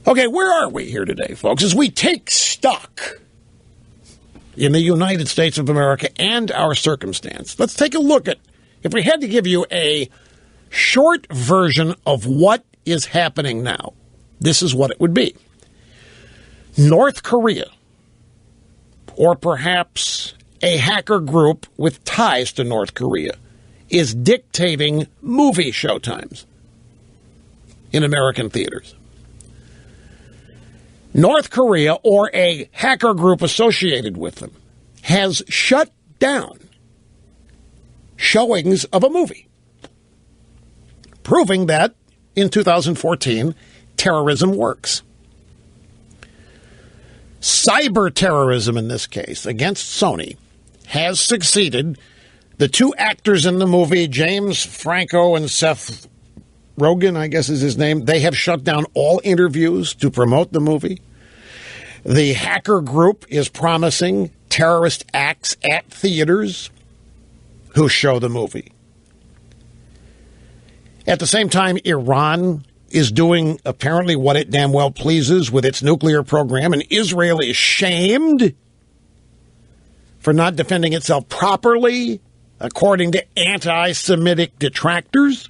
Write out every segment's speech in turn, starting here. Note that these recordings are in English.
Okay, where are we here today, folks? As we take stock in the United States of America and our circumstance, let's take a look at, if we had to give you a short version of what is happening now, this is what it would be. North Korea, or perhaps a hacker group with ties to North Korea, is dictating movie showtimes in American theaters. North Korea, or a hacker group associated with them, has shut down showings of a movie, proving that, in 2014, terrorism works. Cyber terrorism, in this case, against Sony, has succeeded. The two actors in the movie, James Franco and Seth Rogen, I guess is his name, they have shut down all interviews to promote the movie. The hacker group is promising terrorist acts at theaters who show the movie. At the same time, Iran is doing apparently what it damn well pleases with its nuclear program, and Israel is shamed for not defending itself properly, according to anti-Semitic detractors.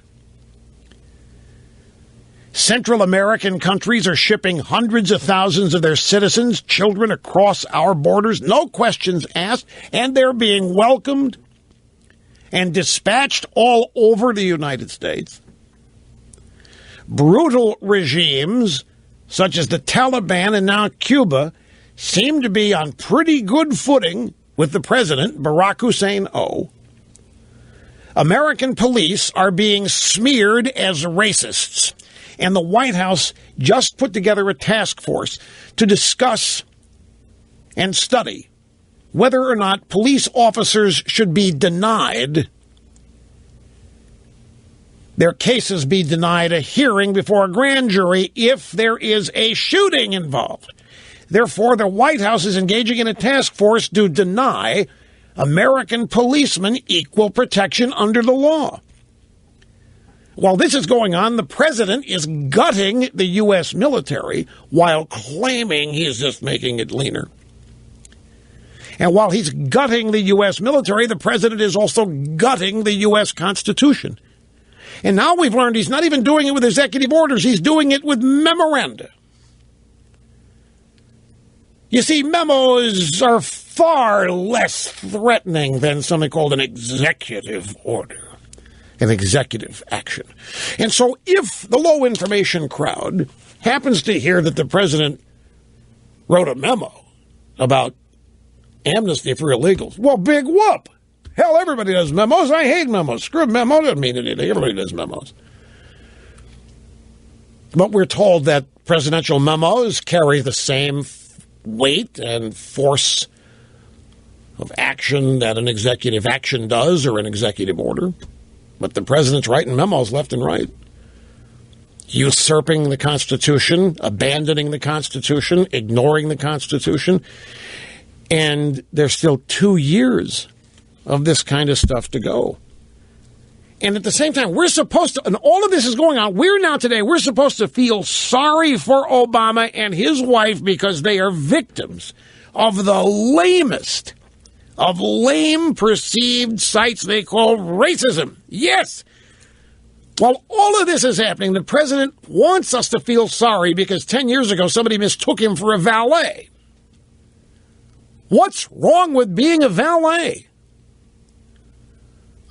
Central American countries are shipping hundreds of thousands of their citizens, children, across our borders, no questions asked, and they're being welcomed and dispatched all over the United States. Brutal regimes, such as the Taliban and now Cuba, seem to be on pretty good footing with the president, Barack Hussein O. American police are being smeared as racists, and the White House just put together a task force to discuss and study whether or not police officers should be denied, their cases be denied a hearing before a grand jury if there is a shooting involved. Therefore, the White House is engaging in a task force to deny American policemen equal protection under the law. While this is going on, the president is gutting the U.S. military while claiming he's just making it leaner. And while he's gutting the U.S. military, the president is also gutting the U.S. Constitution. And now we've learned he's not even doing it with executive orders. He's doing it with memoranda. You see, memos are far less threatening than something called an executive order, an executive action. And so if the low information crowd happens to hear that the president wrote a memo about amnesty for illegals, well, big whoop. Hell, everybody does memos. I hate memos. Screw memo. Doesn't mean anything. Everybody does memos. But we're told that presidential memos carry the same weight and force of action that an executive action does or an executive order. But the president's writing memos left and right, usurping the Constitution, abandoning the Constitution, ignoring the Constitution. And there's still 2 years of this kind of stuff to go. And at the same time, we're supposed to, and all of this is going on, we're supposed to feel sorry for Obama and his wife because they are victims of the lamest of lame perceived sites they call racism. Yes. While all of this is happening, the president wants us to feel sorry because 10 years ago somebody mistook him for a valet. What's wrong with being a valet?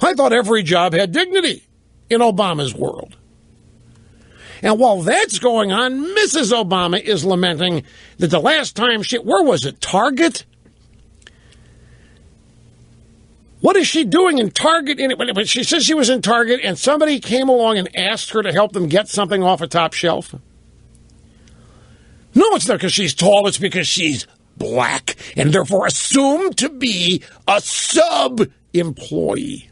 I thought every job had dignity in Obama's world. And while that's going on, Mrs. Obama is lamenting that the last time where was it, Target? What is she doing in Target? When she says she was in Target and somebody came along and asked her to help them get something off a top shelf. No, it's not because she's tall. It's because she's black and therefore assumed to be a sub-employee.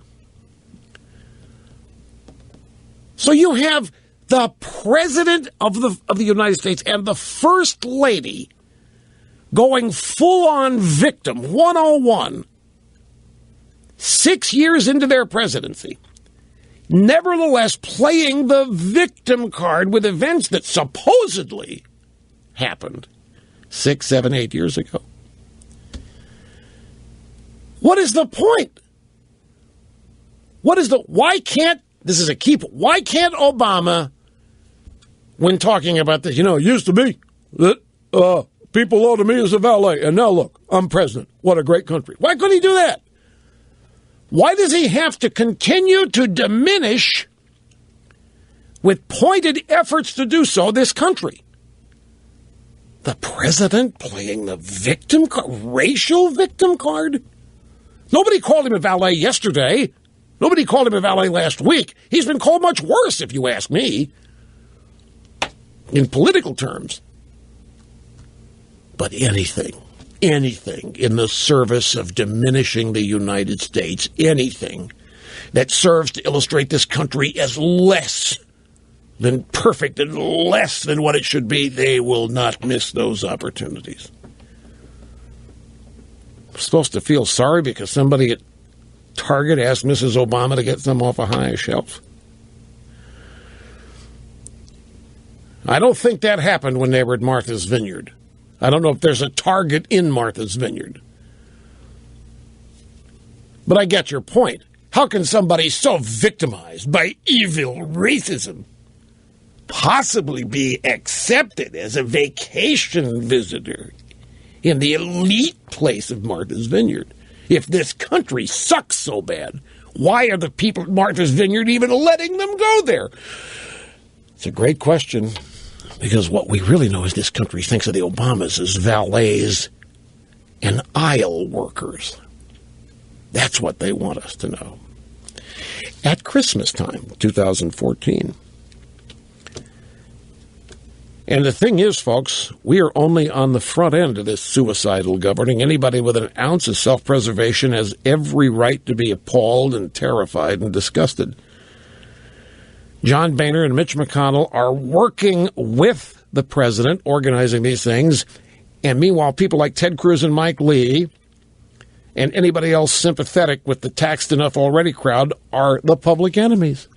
So you have the president of the United States and the first lady going full-on victim 101 6 years into their presidency, nevertheless playing the victim card with events that supposedly happened 6, 7, 8 years ago. What is the point? This is a key point. Why can't Obama, when talking about this, it used to be that people owe to me as a valet, and now look, I'm president. What a great country. Why couldn't he do that? Why does he have to continue to diminish, with pointed efforts to do so, this country? The president playing the victim card, racial victim card? Nobody called him a valet yesterday. Nobody called him a valet last week. He's been called much worse, if you ask me, in political terms. But anything in the service of diminishing the United States, anything that serves to illustrate this country as less than perfect and less than what it should be, they will not miss those opportunities. I'm supposed to feel sorry because somebody at Target asked Mrs. Obama to get some off a high shelf. I don't think that happened when they were at Martha's Vineyard. I don't know if there's a Target in Martha's Vineyard. But I get your point. How can somebody so victimized by evil racism possibly be accepted as a vacation visitor in the elite place of Martha's Vineyard? If this country sucks so bad, why are the people at Martha's Vineyard even letting them go there? It's a great question, because what we really know is this country thinks of the Obamas as valets and aisle workers. That's what they want us to know. At Christmas time, 2014. And the thing is, folks, we are only on the front end of this suicidal governing. Anybody with an ounce of self-preservation has every right to be appalled and terrified and disgusted. John Boehner and Mitch McConnell are working with the president, organizing these things. And meanwhile, people like Ted Cruz and Mike Lee and anybody else sympathetic with the taxed enough already crowd are the public enemies.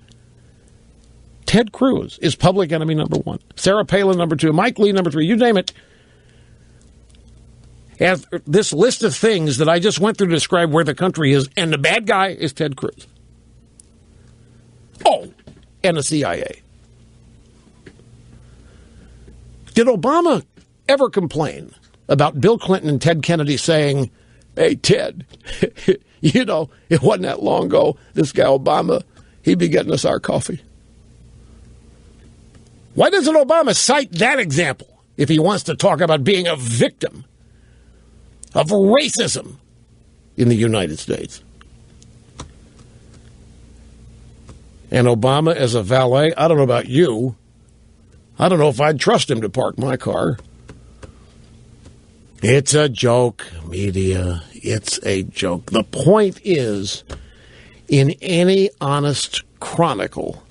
Ted Cruz is public enemy number 1. Sarah Palin number 2. Mike Lee number 3. You name it. As this list of things that I just went through to describe where the country is, and the bad guy is Ted Cruz. Oh, and the CIA. Did Obama ever complain about Bill Clinton and Ted Kennedy saying, "Hey, Ted, it wasn't that long ago, this guy Obama, he'd be getting us our coffee"? Why doesn't Obama cite that example if he wants to talk about being a victim of racism in the United States? And Obama as a valet, I don't know about you. I don't know if I'd trust him to park my car. It's a joke, media. It's a joke. The point is, in any honest chronicle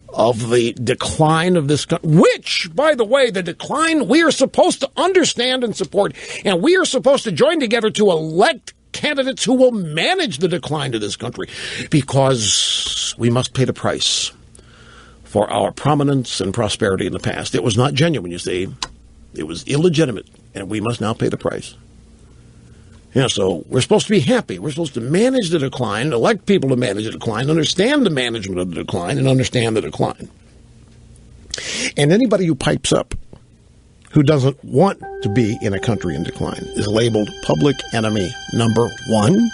of the decline of this country, which, by the way, the decline we are supposed to understand and support, and we are supposed to join together to elect candidates who will manage the decline of this country, because we must pay the price for our prominence and prosperity in the past. It was not genuine, you see. It was illegitimate, and we must now pay the price. So we're supposed to be happy. We're supposed to manage the decline, elect people to manage the decline, understand the management of the decline, and understand the decline. And anybody who pipes up who doesn't want to be in a country in decline is labeled public enemy number 1.